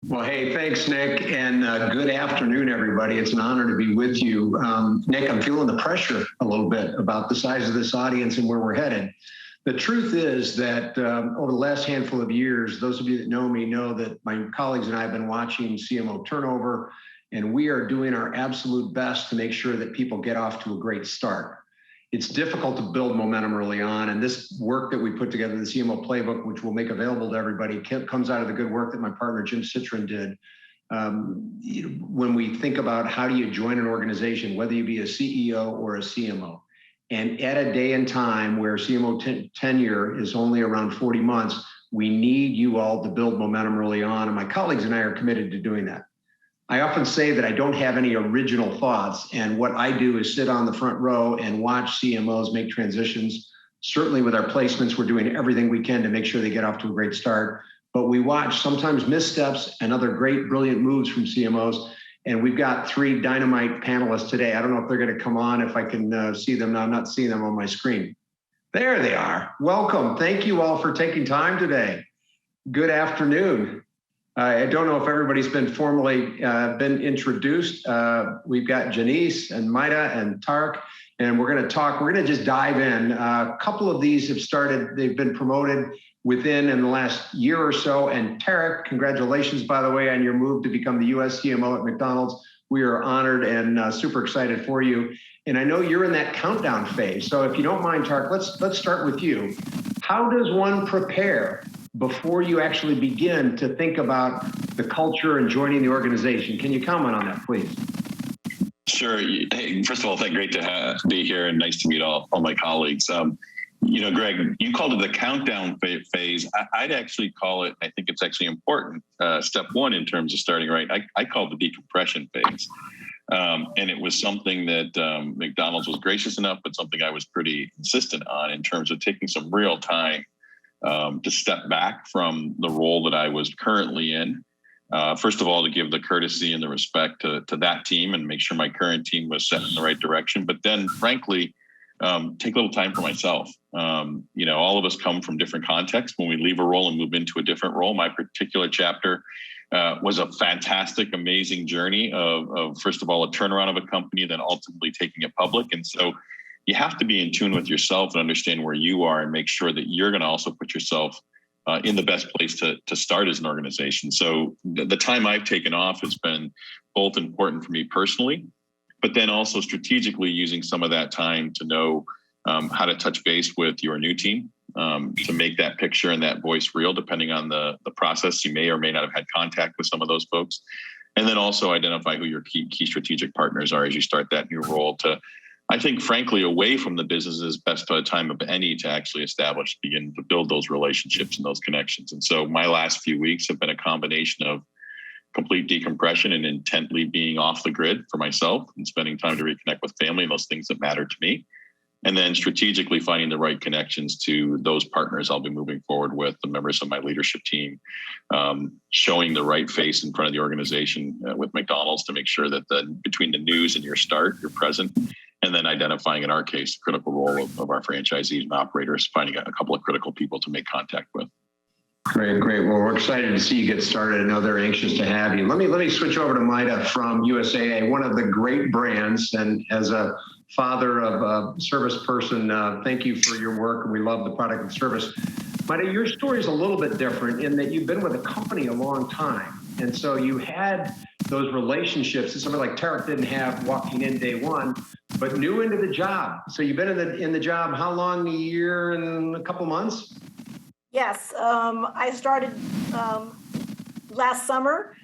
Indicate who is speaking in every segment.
Speaker 1: Well, hey, thanks, Nick, and good afternoon, everybody. It's an honor to be with you. Nick, I'm feeling the pressure a little bit about the size of this audience and where we're headed. The truth is that over the last handful of years, those of you that know me know that my colleagues and I have been watching CMO turnover, and we are doing our absolute best to make sure that people get off to a great start. It's difficult to build momentum early on, and this work that we put together, the CMO Playbook, which we'll make available to everybody, comes out of the good work that my partner Jim Citron did. When we think about how do you join an organization, whether you be a CEO or a CMO, and at a day and time where CMO tenure is only around 40 months, we need you all to build momentum early on, and my colleagues and I are committed to doing that. I often say that I don't have any original thoughts, and what I do is sit on the front row and watch CMOs make transitions. Certainly with our placements, we're doing everything we can to make sure they get off to a great start, but we watch sometimes missteps and other great, brilliant moves from CMOs, and we've got three dynamite panelists today. I don't know if they're gonna come on, if I can see them now. I'm not seeing them on my screen. There they are. Welcome. Thank you all for taking time today. Good afternoon. I don't know if everybody's been formally been introduced. We've got JANICE and MAYRA and TARIQ, and we're going to just dive in. A couple of these have started, they've been promoted in the last year or so. And TARIQ, congratulations, by the way, on your move to become the US CMO at McDonald's. We are honored and super excited for you. And I know you're in that countdown phase. So if you don't mind, TARIQ, let's start with you. How does one prepare before you actually begin to think about the culture and joining the organization? Can you comment on that, please?
Speaker 2: Sure. Hey, first of all, great to be here and nice to meet all my colleagues. Greg, you called it the countdown phase. I'd actually call it, I think it's actually important, step one in terms of starting right. I call it the decompression phase. And it was something that McDonald's was gracious enough, but something I was pretty insistent on in terms of taking some real time to step back from the role that I was currently in. First of all, to give the courtesy and the respect to that team and make sure my current team was set in the right direction. But then, frankly, take a little time for myself. All of us come from different contexts when we leave a role and move into a different role. My particular chapter was a fantastic, amazing journey of, first of all, a turnaround of a company, then ultimately taking it public. And so you have to be in tune with yourself and understand where you are and make sure that you're going to also put yourself in the best place to start as an organization. So the time I've taken off has been both important for me personally, but then also strategically using some of that time to know how to touch base with your new team, to make that picture and that voice real, depending on the process. You may or may not have had contact with some of those folks. And then also identify who your key strategic partners are as you start that new role to, I think, frankly, away from the business is best time of any to actually begin to build those relationships and those connections. And so my last few weeks have been a combination of complete decompression and intently being off the grid for myself and spending time to reconnect with family and those things that matter to me. And then strategically finding the right connections to those partners I'll be moving forward with, the members of my leadership team, showing the right face in front of the organization with McDonald's to make sure that between the news and your start, you're present. And then identifying, in our case, the critical role of our franchisees and operators, finding a couple of critical people to make contact with.
Speaker 1: Great. Well, we're excited to see you get started. I know they're anxious to have you. Let me switch over to MAYRA from USAA, one of the great brands. And as a father of a service person, thank you for your work. We love the product and service. MAYRA, your story is a little bit different in that you've been with the company a long time. And so you had those relationships that somebody like TARIQ didn't have walking in day one, but new into the job. So you've been in the job how long? A year and a couple months?
Speaker 3: Yes, I started last summer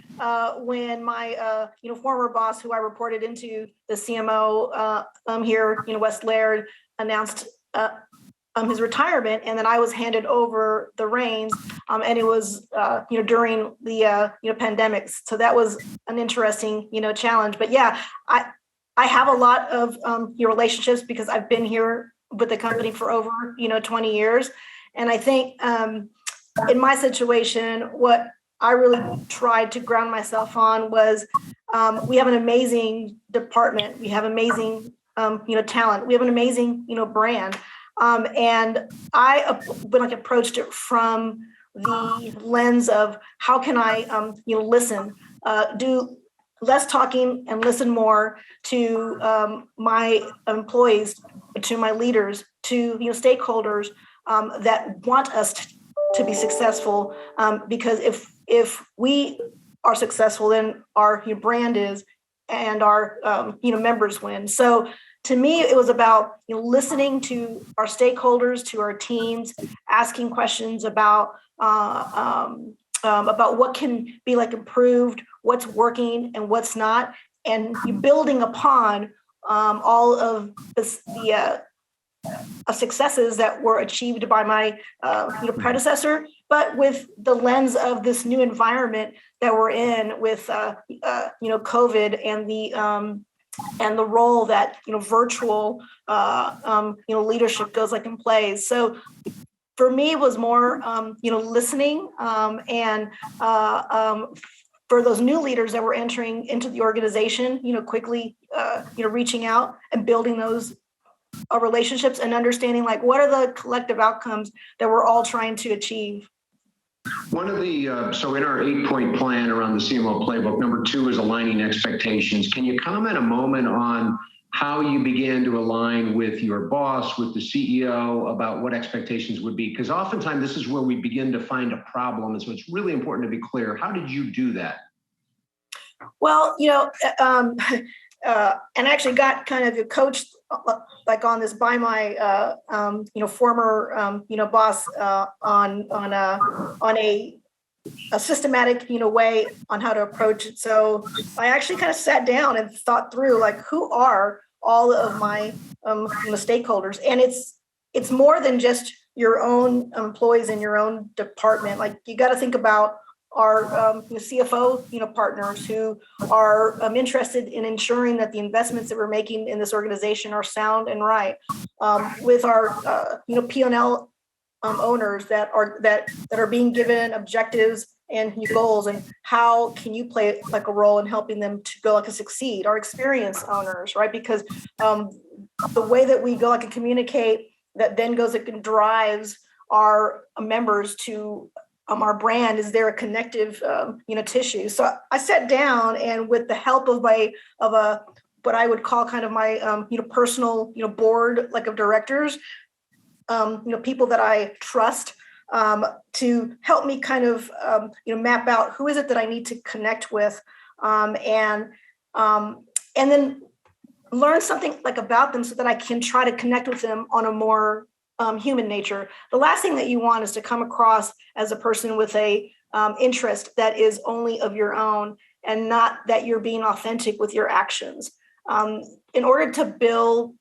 Speaker 3: when my former boss, who I reported into, the CMO here, West Laird, announced his retirement, and then I was handed over the reins, and it was during the pandemics. So that was an interesting challenge. But yeah, I have a lot of relationships because I've been here with the company for over 20 years. And I think in my situation, what I really tried to ground myself on was we have an amazing department. We have amazing, talent. We have an amazing, brand. And I approached it from the lens of how can I, listen, do less talking and listen more to my employees, to my leaders, to stakeholders that want us to be successful. Because if we are successful, then our brand is, and our members win. So to me, it was about listening to our stakeholders, to our teams, asking questions about what can be improved, what's working and what's not, and building upon all of the successes that were achieved by my predecessor, but with the lens of this new environment that we're in with COVID and the role that virtual leadership goes and plays. So for me, it was more listening and for those new leaders that were entering into the organization, quickly reaching out and building those relationships and understanding what are the collective outcomes that we're all trying to achieve.
Speaker 1: One of the, so in our 8-point plan around the CMO Playbook, number 2 is aligning expectations. Can you comment a moment on how you began to align with your boss, with the CEO, about what expectations would be? Because oftentimes this is where we begin to find a problem. And so it's really important to be clear. How did you do that?
Speaker 3: Well, and I actually got kind of coached on this by my former boss on a systematic way on how to approach it. So I actually kind of sat down and thought through who are all of my stakeholders, and it's more than just your own employees in your own department. You got to think about our CFO partners who are interested in ensuring that the investments that we're making in this organization are sound and right. With our P&L owners that are being given objectives and goals, and how can you play a role in helping them to go succeed? Our experience owners, right? Because the way that we go and communicate that then goes and drives our members to our brand is there a connective tissue. So I sat down, and with the help of what I would call kind of my personal board of directors, people that I trust, to help me kind of map out who is it that I need to connect with, and then learn something about them so that I can try to connect with them on a more human nature. The last thing that you want is to come across as a person with a interest that is only of your own, and not that you're being authentic with your actions. In order to build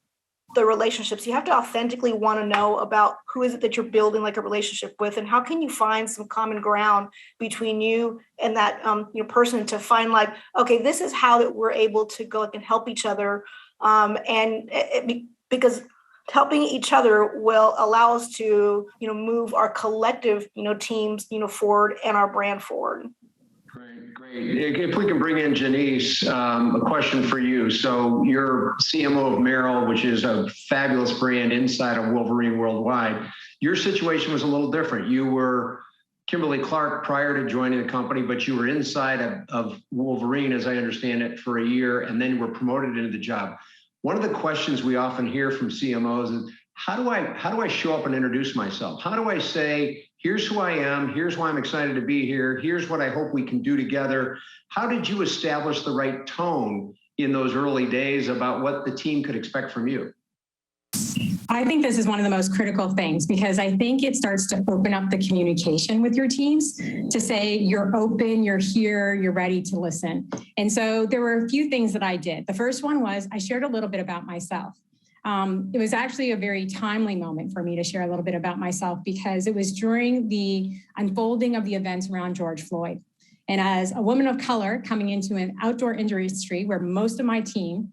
Speaker 3: the relationships, you have to authentically want to know about who is it that you're building a relationship with, and how can you find some common ground between you and that person to find okay, this is how that we're able to go and help each other, because helping each other will allow us to move our collective teams forward and our brand forward.
Speaker 1: Great. If we can bring in Janice, a question for you. So you're CMO of Merrill, which is a fabulous brand inside of Wolverine worldwide. Your situation was a little different. You were Kimberly-Clark prior to joining the company, but you were inside of Wolverine, as I understand it, for a year, and then you were promoted into the job. One of the questions we often hear from CMOs is, how do I show up and introduce myself? How do I say, here's who I am, here's why I'm excited to be here, here's what I hope we can do together? How did you establish the right tone in those early days about what the team could expect from you?
Speaker 4: I think this is one of the most critical things, because I think it starts to open up the communication with your teams to say, you're open, you're here, you're ready to listen. And so there were a few things that I did. The first one was I shared a little bit about myself. It was actually a very timely moment for me to share a little bit about myself, because it was during the unfolding of the events around George Floyd. And as a woman of color coming into an outdoor industry where most of my team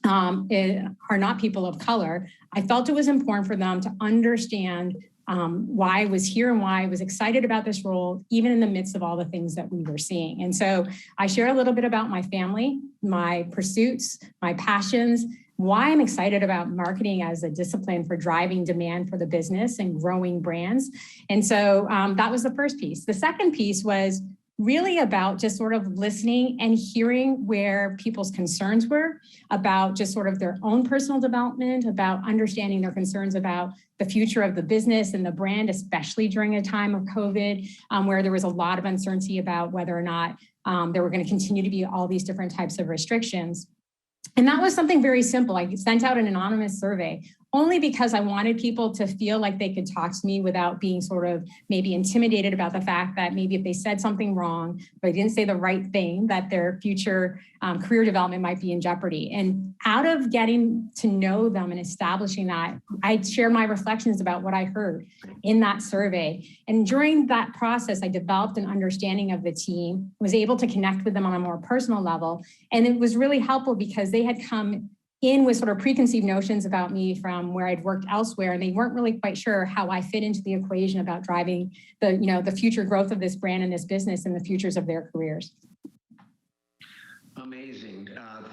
Speaker 4: are not people of color, I felt it was important for them to understand why I was here and why I was excited about this role, even in the midst of all the things that we were seeing. And so I share a little bit about my family, my pursuits, my passions, why I'm excited about marketing as a discipline for driving demand for the business and growing brands. And so that was the first piece. The second piece was really about just sort of listening and hearing where people's concerns were about just sort of their own personal development, about understanding their concerns about the future of the business and the brand, especially during a time of COVID, where there was a lot of uncertainty about whether or not there were going to continue to be all these different types of restrictions. And that was something very simple. I sent out an anonymous survey only because I wanted people to feel like they could talk to me without being sort of maybe intimidated about the fact that maybe if they said something wrong, or they didn't say the right thing, that their future career development might be in jeopardy. And out of getting to know them and establishing that, I shared my reflections about what I heard in that survey. And during that process, I developed an understanding of the team, was able to connect with them on a more personal level. And it was really helpful because they had come in with sort of preconceived notions about me from where I'd worked elsewhere, and they weren't really quite sure how I fit into the equation about driving the future growth of this brand and this business and the futures of their careers.
Speaker 1: Amazing.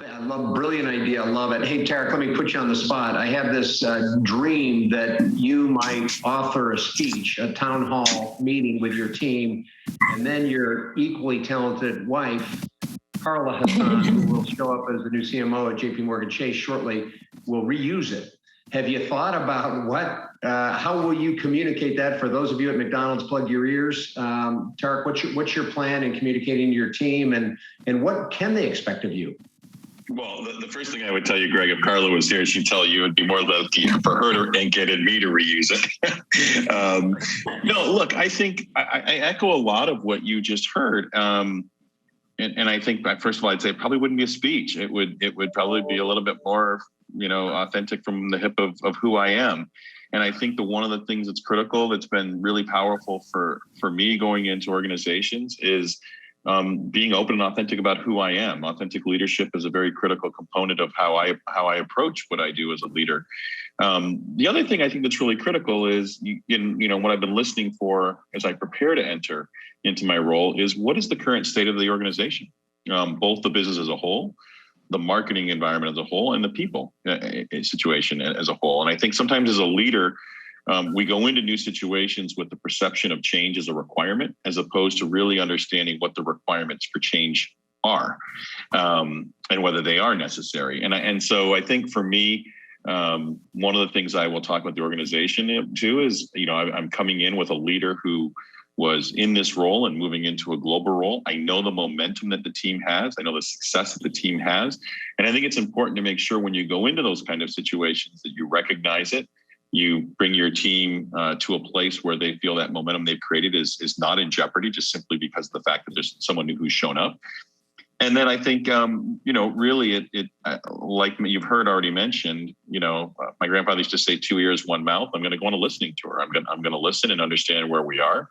Speaker 1: I love, brilliant idea. I love it. Hey, TARIQ, let me put you on the spot. I have this dream that you might author a speech, a town hall meeting with your team, and then your equally talented wife, Carla HASSAN, who will show up as the new CMO at JP Morgan Chase shortly, will reuse it. Have you thought about how will you communicate that for those of you at McDonald's? Plug your ears. TARIQ, what's your plan in communicating to your team, and what can they expect of you?
Speaker 2: Well, the first thing I would tell you, Greg, if Carla was here, she'd tell you it'd be more likely for her to get me to reuse it. No, look, I think I echo a lot of what you just heard. And I think, first of all, I'd say it probably wouldn't be a speech. It would probably be a little bit more, authentic from the hip of who I am. And I think one of the things that's critical, that's been really powerful for me going into organizations is being open and authentic about who I am. Authentic leadership is a very critical component of how I approach what I do as a leader. The other thing I think that's really critical is, what I've been listening for as I prepare to enter into my role is, what is the current state of the organization, both the business as a whole, the marketing environment as a whole, and the people situation as a whole. And I think sometimes as a leader, we go into new situations with the perception of change as a requirement, as opposed to really understanding what the requirements for change are, and whether they are necessary. And so I think for me, one of the things I will talk about the organization too is, I'm coming in with a leader who was in this role and moving into a global role. I know the momentum that the team has. I know the success that the team has. And I think it's important to make sure when you go into those kind of situations that you recognize it. You bring your team to a place where they feel that momentum they've created is not in jeopardy, just simply because of the fact that there's someone new who's shown up. And then I think, really, like you've heard already mentioned, my grandfather used to say 2 ears, 1 mouth. I'm going to go on a listening tour. I'm going to listen and understand where we are.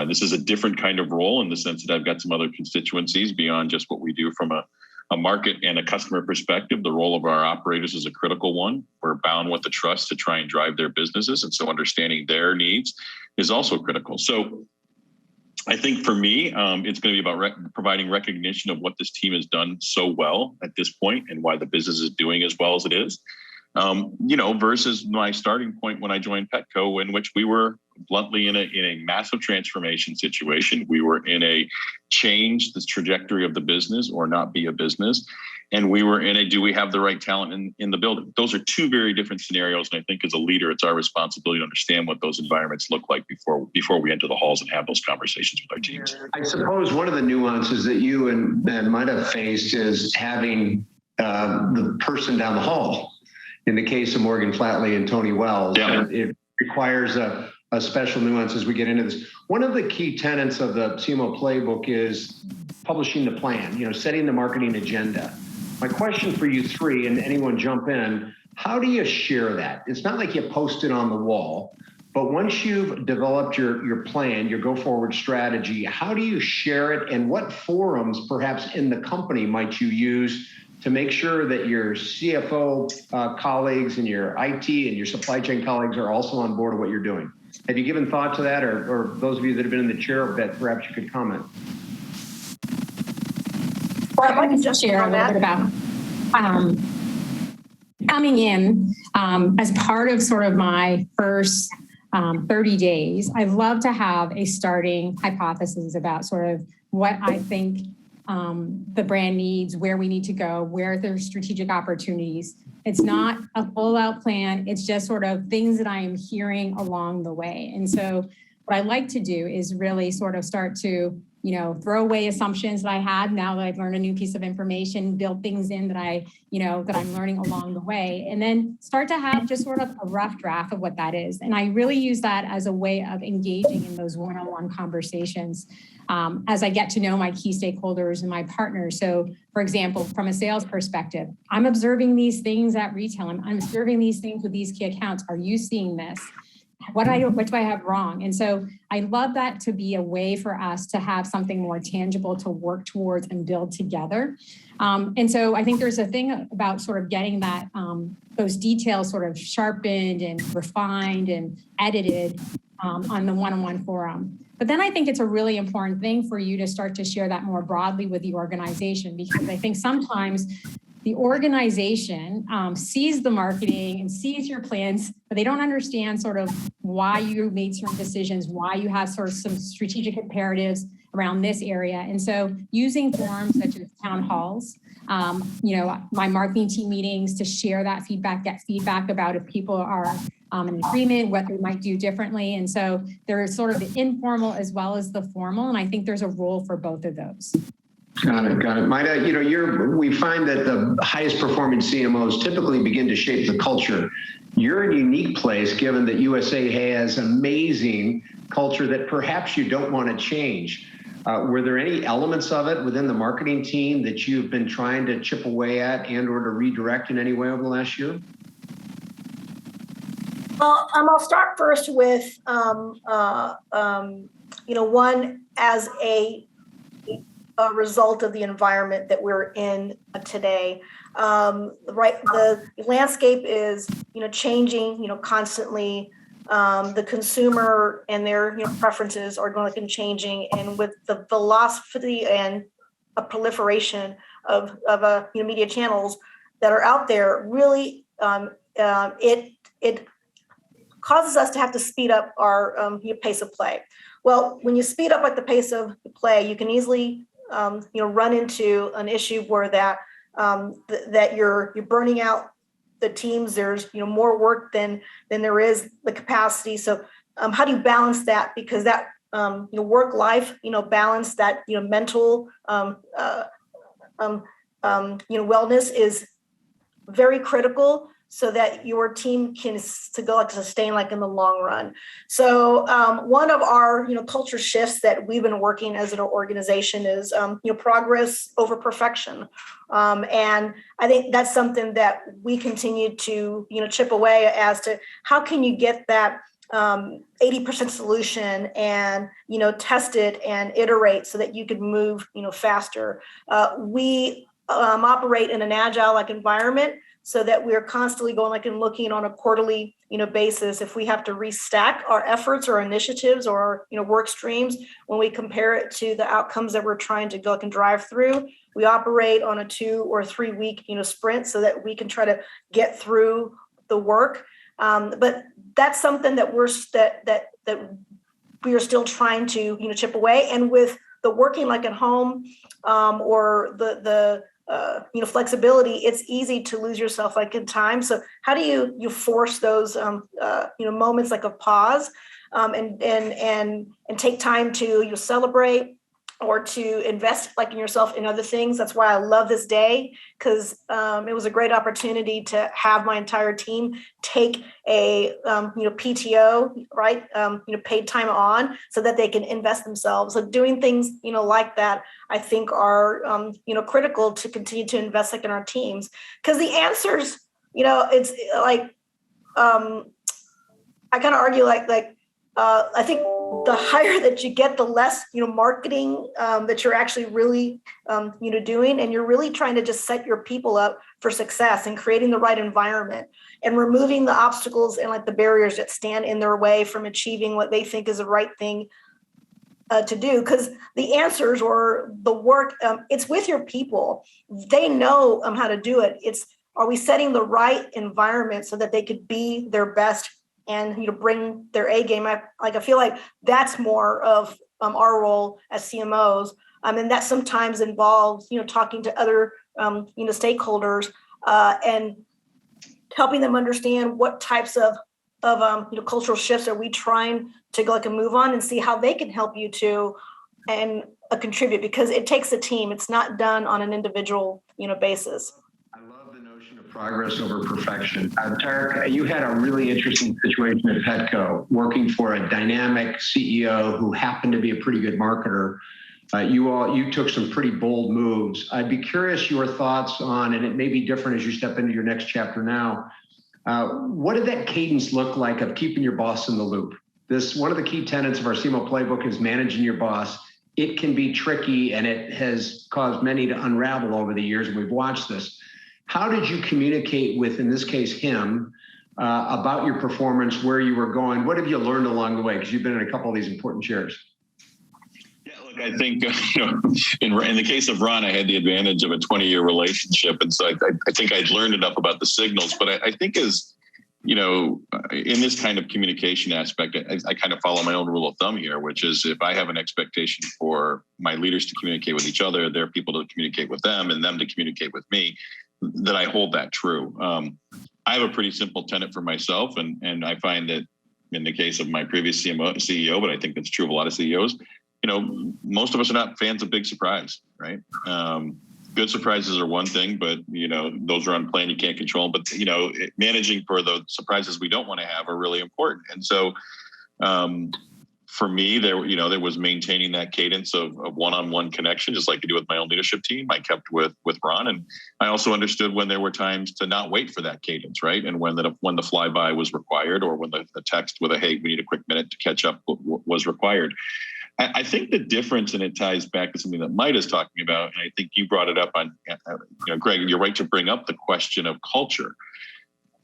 Speaker 2: This is a different kind of role in the sense that I've got some other constituencies beyond just what we do from a market and a customer perspective. The role of our operators is a critical one. We're bound with the trust to try and drive their businesses. And so understanding their needs is also critical. So I think for me, it's going to be about providing recognition of what this team has done so well at this point and why the business is doing as well as it is. Versus my starting point when I joined Petco, in which we were bluntly in a massive transformation situation. We were in a change the trajectory of the business or not be a business. And we were in do we have the right talent in the building? Those are two very different scenarios. And I think as a leader, it's our responsibility to understand what those environments look like before we enter the halls and have those conversations with our teams.
Speaker 1: I suppose one of the nuances that you and might have faced is having the person down the hall. In the case of Morgan Flatley and Tony Wells, it requires a special nuance as we get into this. One of the key tenets of the CMO Playbook is publishing the plan, setting the marketing agenda. My question for you three, and anyone jump in, how do you share that? It's not like you post it on the wall, but once you've developed your plan, your go forward strategy, how do you share it, and what forums perhaps in the company might you use to make sure that your CFO colleagues and your IT and your supply chain colleagues are also on board with what you're doing? Have you given thought to that, or those of you that have been in the chair a bit, perhaps you could comment?
Speaker 4: Well, I'd like to share a little bit about coming in as part of sort of my first 30 days, I'd love to have a starting hypothesis about sort of what I think the brand needs, where we need to go, where there's strategic opportunities. It's not a full out plan. It's just sort of things that I am hearing along the way. And so what I like to do is really sort of start to, throw away assumptions that I had now that I've learned a new piece of information, build things in that that I'm learning along the way, and then start to have just sort of a rough draft of what that is. And I really use that as a way of engaging in those one-on-one conversations as I get to know my key stakeholders and my partners. So for example, from a sales perspective, I'm observing these things at retail. I'm observing these things with these key accounts. Are you seeing this? What do I have wrong? And so I love that to be a way for us to have something more tangible to work towards and build together. And so I think there's a thing about sort of getting that those details sort of sharpened and refined and edited on the one-on-one forum. But then I think it's a really important thing for you to start to share that more broadly with the organization, because I think sometimes the organization sees the marketing and sees your plans, but they don't understand sort of why you made certain decisions, why you have sort of some strategic imperatives around this area. And so using forums such as town halls, my marketing team meetings to share that feedback, get feedback about if people are in agreement, what they might do differently. And so there is sort of the informal as well as the formal. And I think there's a role for both of those.
Speaker 1: Got it. Mayra, we find that the highest performing CMOs typically begin to shape the culture. You're in a unique place given that USAA has amazing culture that perhaps you don't want to change. Were there any elements of it within the marketing team that you've been trying to chip away at and or to redirect in any way over the last year?
Speaker 3: Well, I'll start first with, one as a result of the environment that we're in today. The landscape is, changing, constantly. The consumer and their preferences are going to be changing, and with the velocity and a proliferation of media channels that are out there, really it causes us to have to speed up our pace of play. Well, when you speed up at the pace of play, you can easily run into an issue where that you're burning out the teams. There's more work than there is the capacity. So how do you balance that? Because that work life balance, that mental wellness is very critical, so that your team can sustain in the long run. So one of our culture shifts that we've been working as an organization is progress over perfection, and I think that's something that we continue to chip away as to how can you get that 80% solution and test it and iterate so that you could move faster. We operate in an agile environment, so that we're constantly going and looking on a quarterly basis if we have to restack our efforts or initiatives or work streams when we compare it to the outcomes that we're trying to go and drive through. We operate on a 2 or 3 week sprint so that we can try to get through the work. But that's something that we are still trying to chip away. And with the working at home or the flexibility, it's easy to lose yourself in time. So how do you force those moments of pause and take time to celebrate or to invest in yourself in other things? That's why I love this day, because it was a great opportunity to have my entire team take a PTO, right? Paid time on, so that they can invest themselves. So doing things like that, I think are critical to continue to invest in our teams, because the answers, it's I kind of argue I think the higher that you get, the less marketing that you're actually really doing, and you're really trying to just set your people up for success and creating the right environment and removing the obstacles and the barriers that stand in their way from achieving what they think is the right thing to do. Because the answers or the work, it's with your people. They know how to do it. are we setting the right environment so that they could be their best and bring their A game? I feel like that's more of our role as CMOs, and that sometimes involves talking to other stakeholders and helping them understand what types of cultural shifts are we trying to go and move on, and see how they can help you to and contribute, because it takes a team. It's not done on an individual basis.
Speaker 1: I love the notion of progress over perfection. TARIQ, you had a really interesting situation at Petco, working for a dynamic CEO who happened to be a pretty good marketer. You took some pretty bold moves. I'd be curious your thoughts on, and it may be different as you step into your next chapter now, what did that cadence look like of keeping your boss in the loop? One of the key tenets of our Cmo Playbook is managing your boss. It can be tricky, and it has caused many to unravel over the years, and we've watched this. How did you communicate with, in this case, him, about your performance, where you were going? What have you learned along the way? Because you've been in a couple of these important chairs.
Speaker 2: Yeah, look, I think in the case of Ron, I had the advantage of a 20-year relationship, and so I think I'd learned enough about the signals. But I think as in this kind of communication aspect, I kind of follow my own rule of thumb here, which is if I have an expectation for my leaders to communicate with each other, their people to communicate with them, and them to communicate with me, that I hold that true. I have a pretty simple tenet for myself, and I find that in the case of my previous CEO, but I think that's true of a lot of CEOs, most of us are not fans of big surprise, right? Good surprises are one thing, but those are unplanned, you can't control them. But managing for the surprises we don't want to have are really important. And so for me, there was maintaining that cadence of one-on-one connection, just like I do with my own leadership team. I kept with Ron, and I also understood when there were times to not wait for that cadence, right? And when the flyby was required, or when the text with a "Hey, we need a quick minute to catch up" was required. I think the difference, and it ties back to something that Mike is talking about, and I think you brought it up on, Greg, you're right to bring up the question of culture.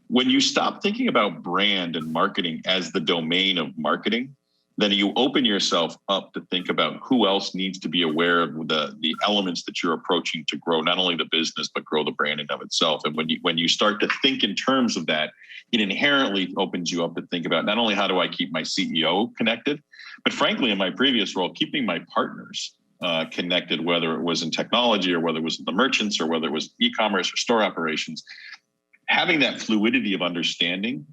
Speaker 2: When you stop thinking about brand and marketing as the domain of marketing, then you open yourself up to think about who else needs to be aware of the elements that you're approaching to grow not only the business, but grow the brand in of itself. And when you start to think in terms of that, it inherently opens you up to think about not only how do I keep my CEO connected, but frankly, in my previous role, keeping my partners connected, whether it was in technology or whether it was in the merchants or whether it was e-commerce or store operations. Having that fluidity of understanding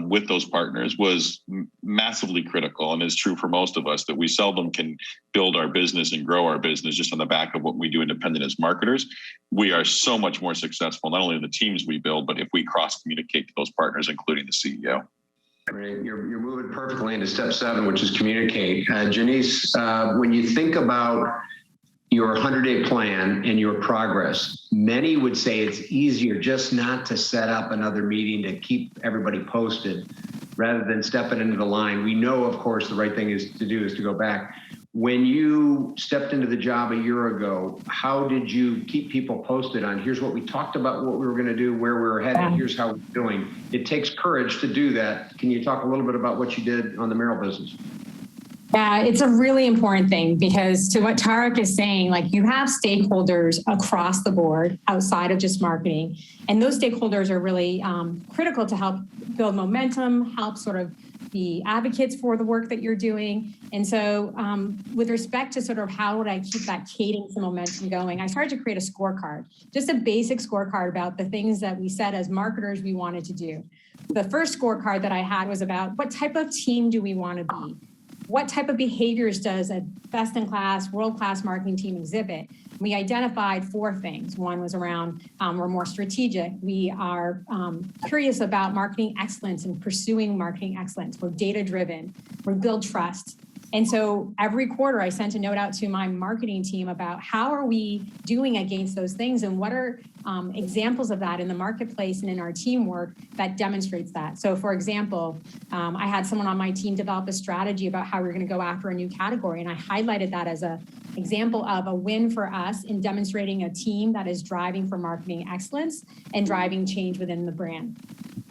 Speaker 2: with those partners was massively critical, and is true for most of us, that we seldom can build our business and grow our business just on the back of what we do independent as marketers. We are so much more successful, not only in the teams we build, but if we cross-communicate to those partners, including the CEO.
Speaker 1: Great. You're moving perfectly into step 7, which is communicate. Janice, when you think about your 100-day plan and your progress, many would say it's easier just not to set up another meeting to keep everybody posted rather than stepping into the line. We know, of course, the right thing is to go back. When you stepped into the job a year ago, how did you keep people posted on here's what we talked about, what we were going to do, where we were headed, here's how we're doing? It takes courage to do that. Can you talk a little bit about what you did on the Merrill business?
Speaker 4: Yeah, it's a really important thing, because to what TARIQ is saying, like, you have stakeholders across the board outside of just marketing. And those stakeholders are really critical to help build momentum, help sort of be advocates for the work that you're doing. And so with respect to sort of how would I keep that cadence and momentum going, I started to create a scorecard, just a basic scorecard about the things that we said as marketers we wanted to do. The first scorecard that I had was about what type of team do we want to be? What type of behaviors does a best-in-class, world-class marketing team exhibit? We identified 4 things. One was around we're more strategic. We are curious about marketing excellence and pursuing marketing excellence. We're data-driven. We build trust. And so every quarter I sent a note out to my marketing team about how are we doing against those things, and what are examples of that in the marketplace and in our teamwork that demonstrates that. So for example, I had someone on my team develop a strategy about how we're going to go after a new category, and I highlighted that as an example of a win for us in demonstrating a team that is driving for marketing excellence and driving change within the brand.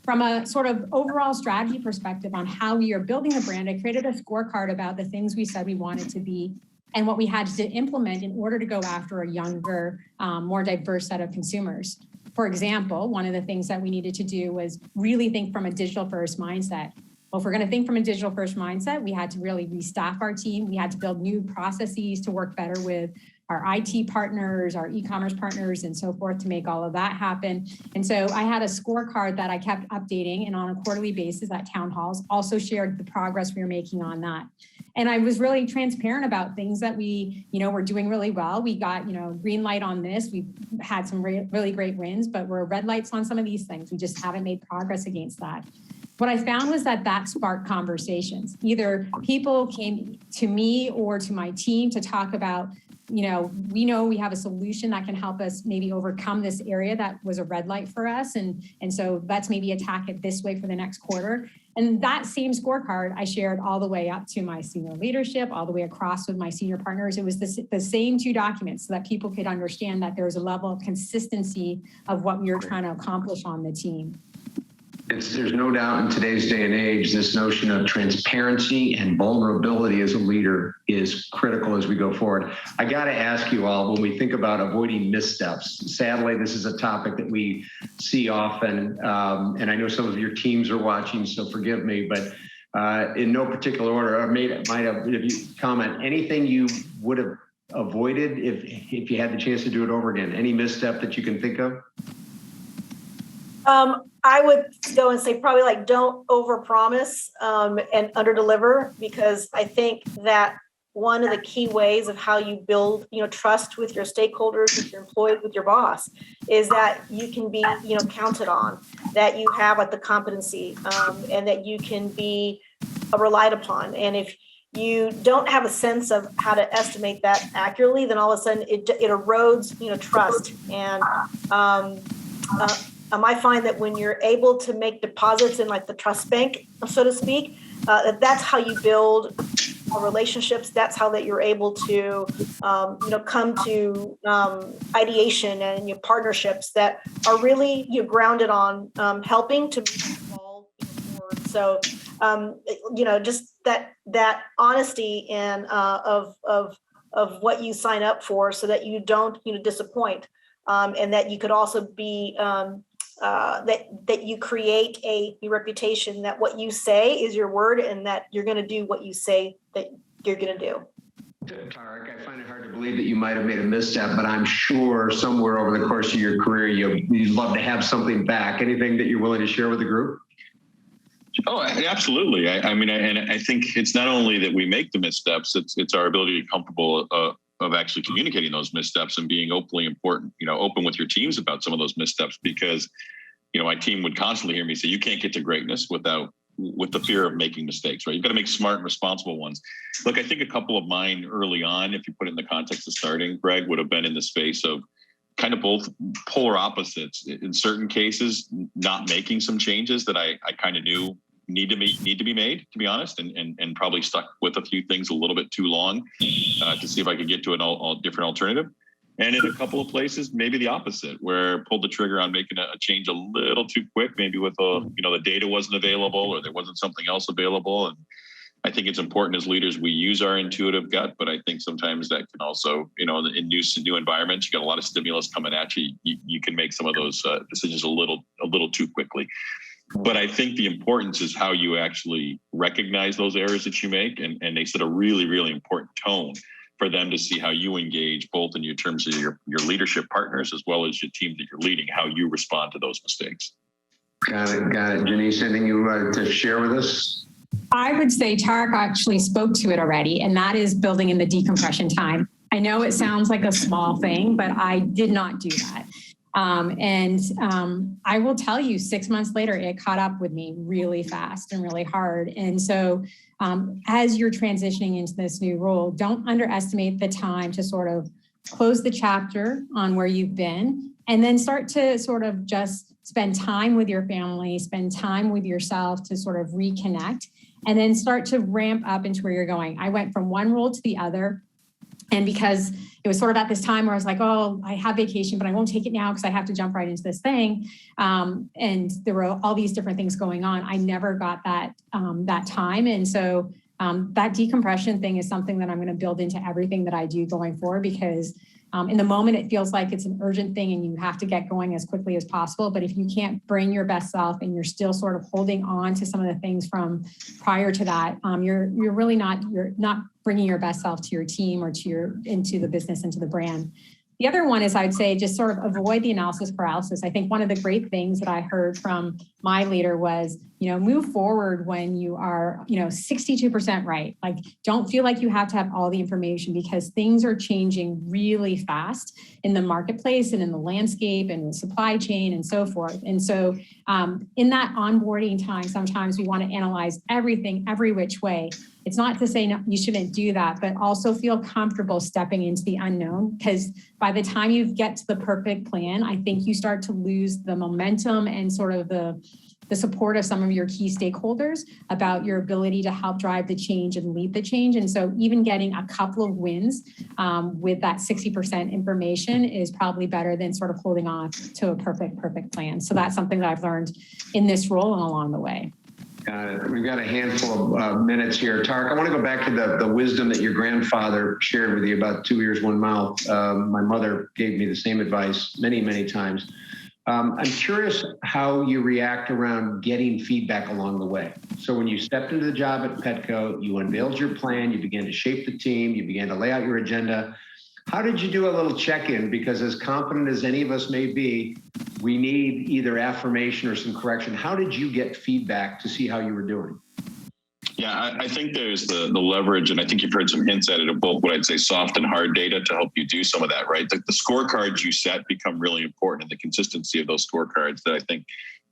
Speaker 4: From a sort of overall strategy perspective on how we are building the brand, I created a scorecard about the things we said we wanted to be and what we had to implement in order to go after a younger, more diverse set of consumers. for example, one of the things that we needed to do was really think from a digital first mindset. Well, if we're going to think from a digital first mindset, we had to really restaff our team. We had to build new processes to work better with our IT partners, our e-commerce partners, and so forth to make all of that happen. And so I had a scorecard that I kept updating, and on a quarterly basis at town halls, also shared the progress we were making on that. And I was really transparent about things that we, were doing really well. We got, green light on this. We've had some really great wins, but we're red lights on some of these things. We just haven't made progress against that. What I found was that sparked conversations. Either people came to me or to my team to talk about, we know we have a solution that can help us maybe overcome this area that was a red light for us. And so let's maybe attack it this way for the next quarter. And that same scorecard I shared all the way up to my senior leadership, all the way across with my senior partners. It was the same 2 documents so that people could understand that there was a level of consistency of what we were trying to accomplish on the team.
Speaker 1: There's no doubt in today's day and age, this notion of transparency and vulnerability as a leader is critical as we go forward. I got to ask you all, when we think about avoiding missteps, sadly, this is a topic that we see often, and I know some of your teams are watching, so forgive me, but in no particular order, or might have, if you comment, anything you would have avoided if you had the chance to do it over again? Any misstep that you can think of?
Speaker 3: I would go and say probably like don't overpromise and underdeliver, because I think that one of the key ways of how you build, trust with your stakeholders, with your employees, with your boss, is that you can be, counted on, that you have like the competency, and that you can be relied upon. And if you don't have a sense of how to estimate that accurately, then all of a sudden it erodes, trust. And I find that when you're able to make deposits in like the trust bank, so to speak, that's how you build relationships. That's how that you're able to, come to ideation and your partnerships that are really grounded on helping to move the ball forward. So, just that honesty and of what you sign up for, so that you don't disappoint, and that you could also be that you create a reputation that what you say is your word, and that you're going to do what you say that you're going to do.
Speaker 1: TARIQ, I find it hard to believe that you might have made a misstep, but I'm sure somewhere over the course of your career, you'd love to have something back. Anything that you're willing to share with the group?
Speaker 2: Oh, absolutely. I think it's not only that we make the missteps, it's our ability to be comfortable of actually communicating those missteps and being open with your teams about some of those missteps, because, my team would constantly hear me say, you can't get to greatness with the fear of making mistakes, right? You've got to make smart and responsible ones. Look, I think a couple of mine early on, if you put it in the context of starting, Greg, would have been in the space of kind of both polar opposites. In certain cases, not making some changes that I kind of knew need to be made, to be honest, and probably stuck with a few things a little bit too long to see if I could get to a different alternative. And in a couple of places, maybe the opposite, where I pulled the trigger on making a change a little too quick, maybe with the data wasn't available or there wasn't something else available. And I think it's important as leaders, we use our intuitive gut, but I think sometimes that can also, in new environments, you got a lot of stimulus coming at you. You can make some of those decisions a little too quickly. But I think the importance is how you actually recognize those errors that you make, and they set a really, really important tone for them to see how you engage, both in your terms of your leadership partners as well as your team that you're leading, how you respond to those mistakes.
Speaker 1: Got it. Janice, anything you would to share with us?
Speaker 4: I would say TARIQ actually spoke to it already, and that is building in the decompression time. I know it sounds like a small thing, but I did not do that. I will tell you, 6 months later, it caught up with me really fast and really hard. And so as you're transitioning into this new role, don't underestimate the time to sort of close the chapter on where you've been, and then start to sort of just spend time with your family, spend time with yourself to sort of reconnect, and then start to ramp up into where you're going. I went from one role to the other. And because it was sort of at this time where I was like, oh, I have vacation, but I won't take it now because I have to jump right into this thing. And there were all these different things going on. I never got that time. And so that decompression thing is something that I'm going to build into everything that I do going forward, because In the moment, it feels like it's an urgent thing and you have to get going as quickly as possible. But if you can't bring your best self and you're still sort of holding on to some of the things from prior to that, you're not bringing your best self to your team or into the business, into the brand. The other one is, I'd say, just sort of avoid the analysis paralysis. I think one of the great things that I heard from my leader was, move forward when you are, 62% right. Like, don't feel like you have to have all the information, because things are changing really fast in the marketplace and in the landscape and the supply chain and so forth. And so in that onboarding time, sometimes we want to analyze everything every which way. It's not to say no, you shouldn't do that, but also feel comfortable stepping into the unknown, because by the time you get to the perfect plan, I think you start to lose the momentum and sort of the support of some of your key stakeholders about your ability to help drive the change and lead the change. And so even getting a couple of wins with that 60% information is probably better than sort of holding on to a perfect plan. So that's something that I've learned in this role and along the way.
Speaker 1: We've got a handful of minutes here. TARIQ, I want to go back to the wisdom that your grandfather shared with you about 2 ears, 1 mouth. My mother gave me the same advice many, many times. I'm curious how you react around getting feedback along the way. So when you stepped into the job at Petco, you unveiled your plan, you began to shape the team, you began to lay out your agenda. How did you do a little check-in? Because as confident as any of us may be, we need either affirmation or some correction. How did you get feedback to see how you were doing?
Speaker 2: Yeah, I think there's the leverage, and I think you've heard some hints at it of both what I'd say soft and hard data to help you do some of that, right? The scorecards you set become really important, and the consistency of those scorecards that I think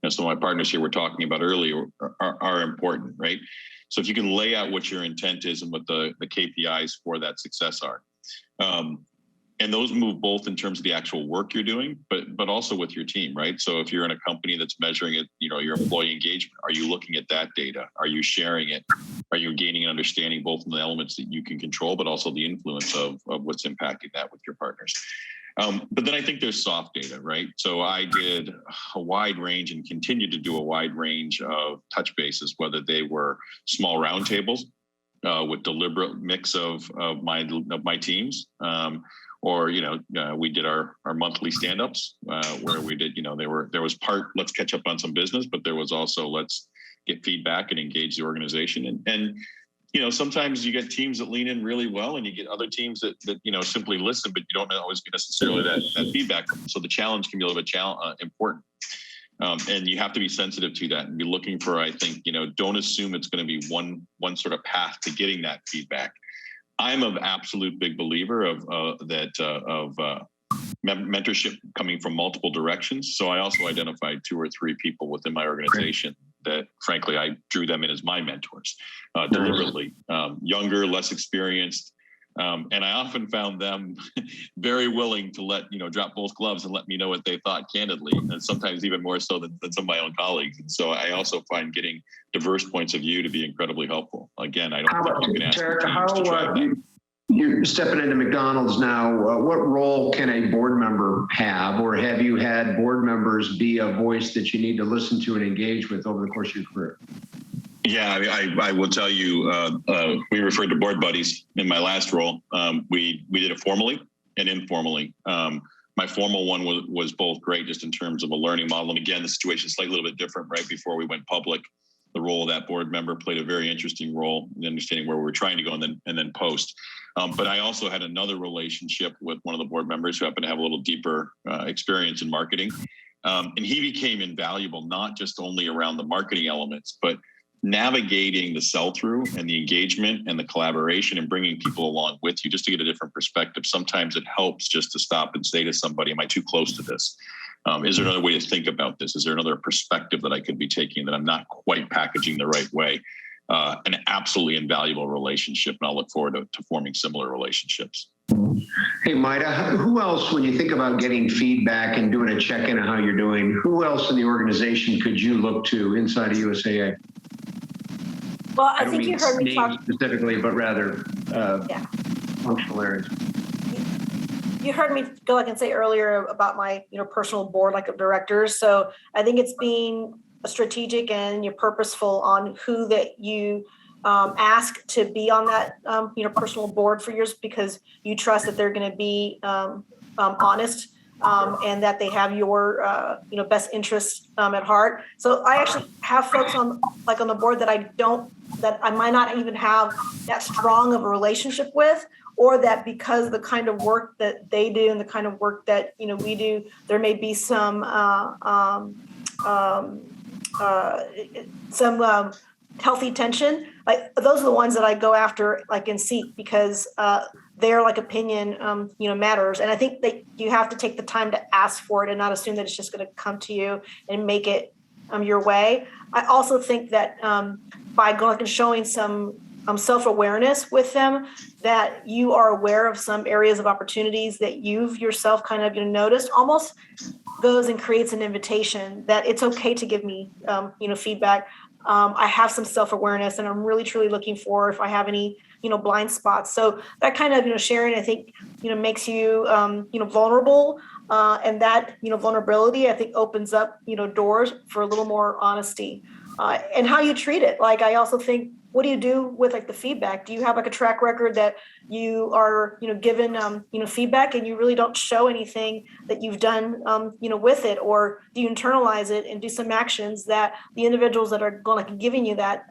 Speaker 2: some of my partners here were talking about earlier are important, right? So if you can lay out what your intent is and what the KPIs for that success are. And those move both in terms of the actual work you're doing, but also with your team, right? So if you're in a company that's measuring it, your employee engagement, are you looking at that data? Are you sharing it? Are you gaining an understanding both in the elements that you can control, but also the influence of what's impacting that with your partners? But then I think there's soft data, right? So I did a wide range and continue to do a wide range of touch bases, whether they were small roundtables with deliberate mix of my teams, or we did our monthly stand-ups where we did there was part let's catch up on some business, but there was also let's get feedback and engage the organization, and sometimes you get teams that lean in really well, and you get other teams that simply listen, but you don't always get necessarily that feedback. So the challenge can be a little bit important. And you have to be sensitive to that and be looking for, I think, don't assume it's going to be one sort of path to getting that feedback. I'm an absolute big believer of mentorship coming from multiple directions. So I also identified 2 or 3 people within my organization that, frankly, I drew them in as my mentors deliberately, younger, less experienced. And I often found them very willing to drop both gloves and let me know what they thought candidly, and sometimes even more so than some of my own colleagues. And so I also find getting diverse points of view to be incredibly helpful. Again, I don't think you can ask your teams to try that.
Speaker 1: You're stepping into McDonald's now. What role can a board member have, or have you had board members be a voice that you need to listen to and engage with over the course of your career?
Speaker 2: Yeah, I will tell you, we referred to board buddies in my last role. We did it formally and informally. My formal one was both great just in terms of a learning model. And again, the situation is slightly a little bit different. Right before we went public, the role of that board member played a very interesting role in understanding where we were trying to go and then post. But I also had another relationship with one of the board members who happened to have a little deeper experience in marketing. And he became invaluable, not just only around the marketing elements, but navigating the sell-through and the engagement and the collaboration and bringing people along with you just to get a different perspective. Sometimes it helps just to stop and say to somebody, am I too close to this? Is there another way to think about this? Is there another perspective that I could be taking that I'm not quite packaging the right way? An absolutely invaluable relationship, and I'll look forward to forming similar relationships.
Speaker 1: Hey, Mayra, who else, when you think about getting feedback and doing a check-in on how you're doing, who else in the organization could you look to inside of USAA?
Speaker 3: Well, I think you heard me talk
Speaker 1: specifically, but rather functional areas.
Speaker 3: You heard me go and say earlier about my personal board of directors. So I think it's being strategic and you're purposeful on who that you ask to be on that, personal board for yours because you trust that they're going to be honest and that they have your, best interests at heart. So I actually have folks on the board that I might not even have that strong of a relationship with, or that because the kind of work that they do and the kind of work that, we do, there may be some healthy tension. Like those are the ones that I go after, and seek, because their opinion, matters. And I think that you have to take the time to ask for it and not assume that it's just going to come to you and make it your way. I also think that by going and showing some self-awareness with them, that you are aware of some areas of opportunities that you've yourself kind of noticed, almost goes and creates an invitation that it's okay to give me, feedback. I have some self-awareness and I'm really truly looking for if I have any, blind spots. So that kind of, sharing, I think, makes you, vulnerable. And that, vulnerability, I think, opens up, doors for a little more honesty and how you treat it. Like, I also think, what do you do with the feedback? Do you have a track record that you are, given, feedback and you really don't show anything that you've done, with it? Or do you internalize it and do some actions that the individuals that are going giving you that,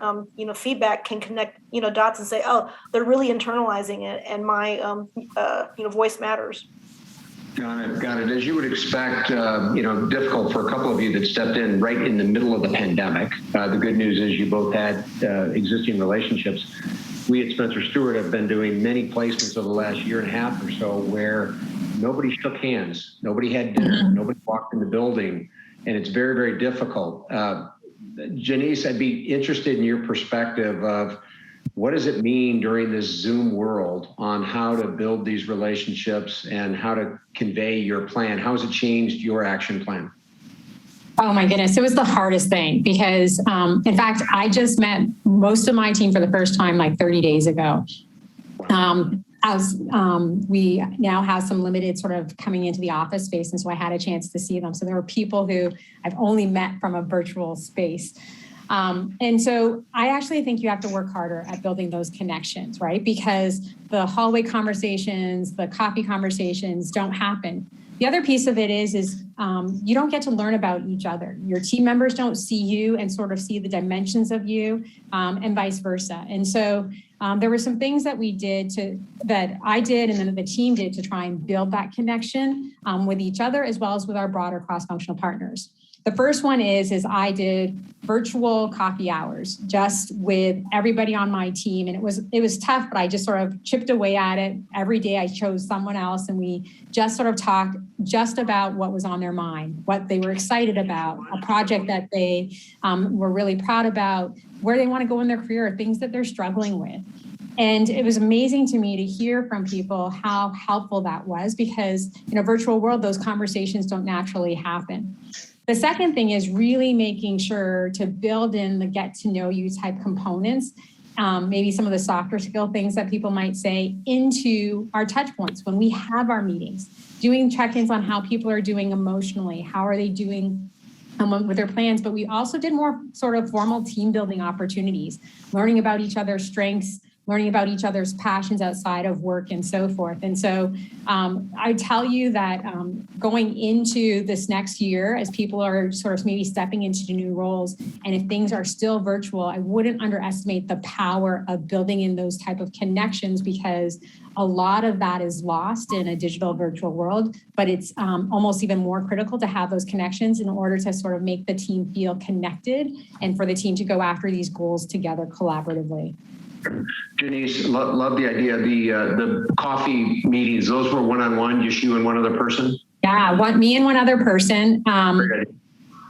Speaker 3: feedback can connect, dots and say, oh, they're really internalizing it and my, voice matters.
Speaker 1: Got it. As you would expect, difficult for a couple of you that stepped in right in the middle of the pandemic. The good news is you both had existing relationships. We at Spencer Stuart have been doing many placements over the last year and a half or so where nobody shook hands, nobody had dinner, nobody walked in the building, and it's very, very difficult. Janice, I'd be interested in your perspective of what does it mean during this Zoom world on how to build these relationships and how to convey your plan? How has it changed your action plan?
Speaker 4: Oh my goodness, it was the hardest thing because, in fact, I just met most of my team for the first time 30 days ago. As we now have some limited sort of coming into the office space, and so I had a chance to see them. So there were people who I've only met from a virtual space. And so I actually think you have to work harder at building those connections, right? Because the hallway conversations, the coffee conversations don't happen. The other piece of it is you don't get to learn about each other. Your team members don't see you and sort of see the dimensions of you, and vice versa. And so there were some things that that I did and then the team did to try and build that connection with each other as well as with our broader cross-functional partners. The first one is I did virtual coffee hours just with everybody on my team. And it was tough, but I just sort of chipped away at it. Every day I chose someone else and we just sort of talked just about what was on their mind, what they were excited about, a project that they were really proud about, where they want to go in their career, things that they're struggling with. And it was amazing to me to hear from people how helpful that was because in a virtual world, those conversations don't naturally happen. The second thing is really making sure to build in the get to know you type components, maybe some of the softer skill things that people might say into our touch points when we have our meetings, doing check-ins on how people are doing emotionally, how are they doing with their plans, but we also did more sort of formal team building opportunities, learning about each other's strengths, learning about each other's passions outside of work and so forth. And so I tell you that going into this next year, as people are sort of maybe stepping into new roles, and if things are still virtual, I wouldn't underestimate the power of building in those type of connections because a lot of that is lost in a digital virtual world, but it's almost even more critical to have those connections in order to sort of make the team feel connected and for the team to go after these goals together collaboratively.
Speaker 1: Janice, love the idea. The coffee meetings, those were one-on-one, just you and one other person?
Speaker 4: Yeah, me and one other person. And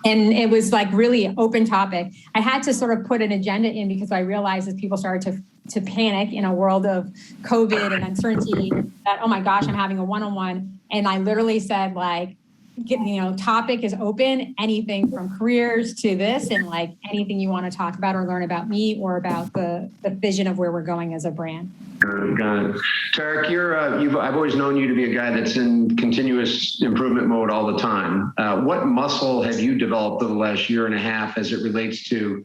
Speaker 4: it was really open topic. I had to sort of put an agenda in because I realized as people started to panic in a world of COVID and uncertainty that, oh my gosh, I'm having a one-on-one. And I literally said topic is open, anything from careers to this and anything you want to talk about or learn about me or about the vision of where we're going as a brand.
Speaker 1: Got it. TARIQ, I've always known you to be a guy that's in continuous improvement mode all the time. What muscle have you developed over the last year and a half as it relates to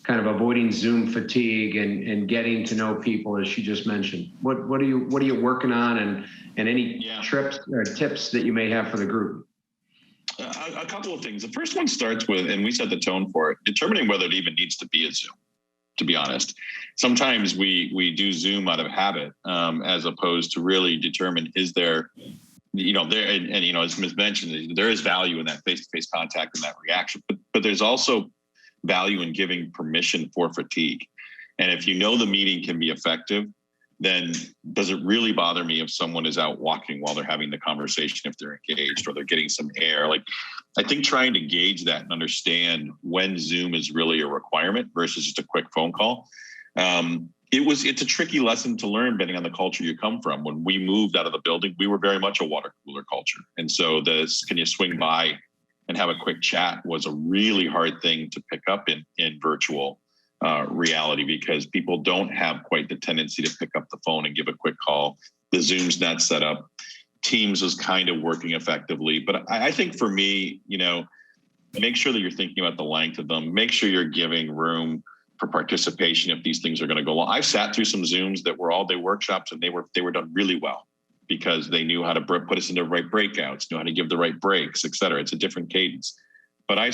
Speaker 1: kind of avoiding Zoom fatigue and getting to know people, as she just mentioned. What are you working on, and any trips or tips that you may have for the group?
Speaker 2: A couple of things. The first one starts with, and we set the tone for it, determining whether it even needs to be a Zoom. To be honest, sometimes we do Zoom out of habit, as opposed to really determine, is there, as Ms. mentioned, there is value in that face-to-face contact and that reaction, but there's also value in giving permission for fatigue. And if you know the meeting can be effective, then does it really bother me if someone is out walking while they're having the conversation, if they're engaged or they're getting some air? Like, I think trying to gauge that and understand when Zoom is really a requirement versus just a quick phone call. It's a tricky lesson to learn depending on the culture you come from. When we moved out of the building, we were very much a water cooler culture. And so can you swing by and have a quick chat was a really hard thing to pick up in virtual reality, because people don't have quite the tendency to pick up the phone and give a quick call. The Zoom's not set up. Teams is kind of working effectively. But I think for me, make sure that you're thinking about the length of them. Make sure you're giving room for participation if these things are going to go long. I've sat through some Zooms that were all-day workshops, and they were done really well because they knew how to put us into the right breakouts, knew how to give the right breaks, et cetera. It's a different cadence. But I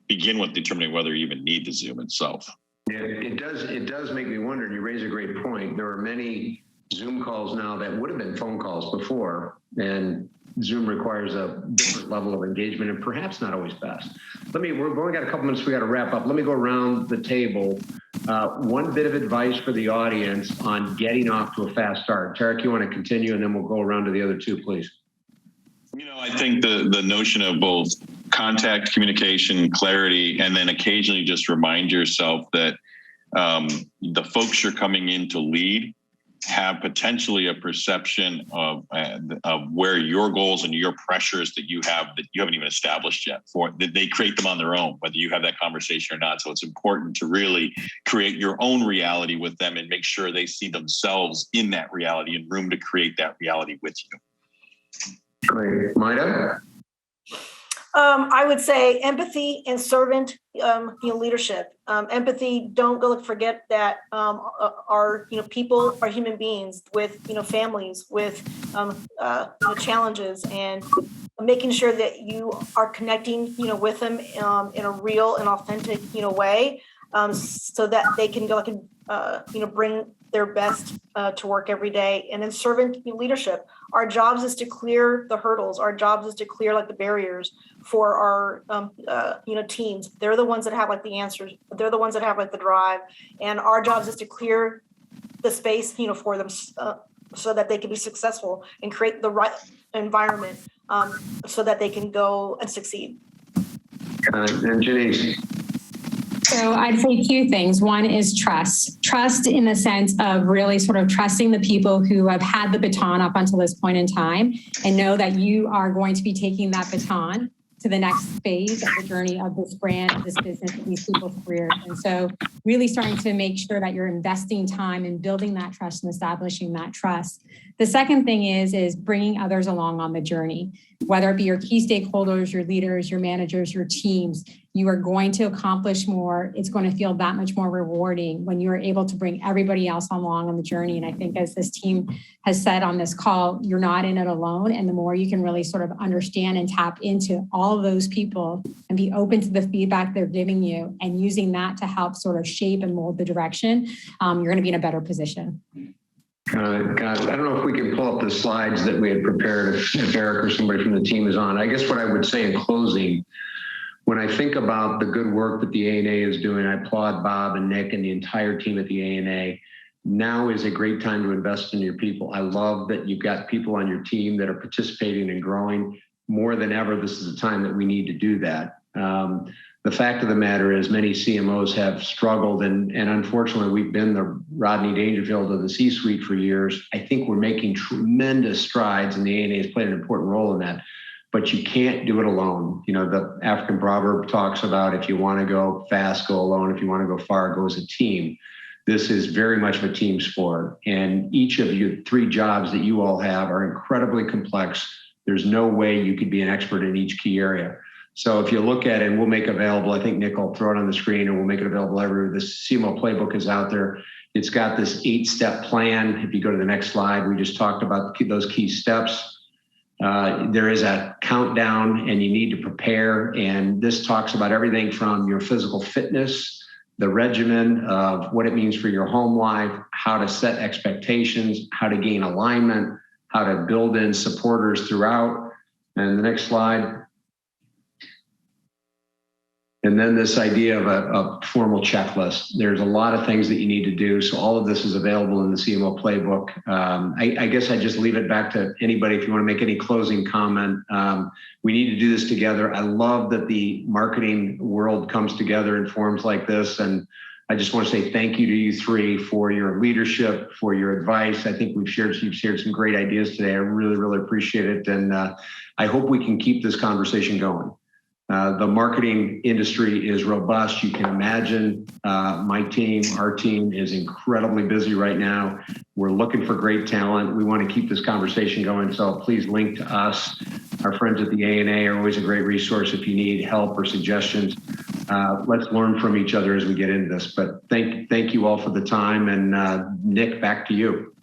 Speaker 2: begin with determining whether you even need the Zoom itself.
Speaker 1: Yeah, it does make me wonder, and you raise a great point. There are many Zoom calls now that would have been phone calls before, and Zoom requires a different level of engagement and perhaps not always best. We've only got a couple minutes, we got to wrap up. Let me go around the table. One bit of advice for the audience on getting off to a fast start. TARIQ, you want to continue, and then we'll go around to the other two, please.
Speaker 2: I think the notion of both contact, communication, clarity, and then occasionally just remind yourself that the folks you're coming in to lead have potentially a perception of where your goals and your pressures that you haven't even established yet, that they create them on their own, whether you have that conversation or not. So it's important to really create your own reality with them and make sure they see themselves in that reality and room to create that reality with you.
Speaker 1: Great. MAYRA?
Speaker 3: I would say empathy and servant leadership. Empathy, don't forget that our people are human beings with families, with challenges, and making sure that you are connecting with them in a real and authentic way, so that they can go bring their best to work every day. And then servant leadership. Our jobs is to clear the hurdles. Our jobs is to clear the barriers for our teams. They're the ones that have the answers. They're the ones that have the drive. And our jobs is to clear the space for them so that they can be successful and create the right environment so that they can go and succeed.
Speaker 1: And JANICE?
Speaker 4: So I'd say two things. One is trust. Trust in the sense of really sort of trusting the people who have had the baton up until this point in time, and know that you are going to be taking that baton to the next phase of the journey of this brand, this business, these people's careers. And so really starting to make sure that you're investing time in building that trust and establishing that trust. The second thing is bringing others along on the journey, whether it be your key stakeholders, your leaders, your managers, your teams. You are going to accomplish more. It's going to feel that much more rewarding when you're able to bring everybody else along on the journey. And I think, as this team has said on this call, you're not in it alone. And the more you can really sort of understand and tap into all of those people and be open to the feedback they're giving you and using that to help sort of shape and mold the direction, you're going to be in a better position.
Speaker 1: Got it. I don't know if we can pull up the slides that we had prepared if Eric or somebody from the team is on. I guess what I would say in closing, when I think about the good work that the ANA is doing, I applaud Bob and Nick and the entire team at the ANA. Now is a great time to invest in your people. I love that you've got people on your team that are participating and growing. More than ever, this is a time that we need to do that. The fact of the matter is many CMOs have struggled, and unfortunately, we've been the Rodney Dangerfield of the C-suite for years. I think we're making tremendous strides, and the ANA has played an important role in that. But you can't do it alone. The African proverb talks about, if you want to go fast, go alone. If you want to go far, go as a team. This is very much of a team sport. And each of you three jobs that you all have are incredibly complex. There's no way you could be an expert in each key area. So if you look at it, and we'll make available, I think Nick will throw it on the screen and we'll make it available everywhere. This CMO Playbook is out there. It's got this 8-step plan. If you go to the next slide, we just talked about those key steps. There is a countdown and you need to prepare. And this talks about everything from your physical fitness, the regimen of what it means for your home life, how to set expectations, how to gain alignment, how to build in supporters throughout. And the next slide. And then this idea of a formal checklist. There's a lot of things that you need to do. So all of this is available in the CMO Playbook. I guess I just leave it back to anybody if you want to make any closing comment. We need to do this together. I love that the marketing world comes together in forums like this. And I just want to say thank you to you three for your leadership, for your advice. I think you've shared some great ideas today. I really, really appreciate it. And I hope we can keep this conversation going. The marketing industry is robust. You can imagine my team, our team is incredibly busy right now. We're looking for great talent. We want to keep this conversation going. So please link to us. Our friends at the ANA are always a great resource if you need help or suggestions. Let's learn from each other as we get into this. But thank you all for the time. And Nick, back to you.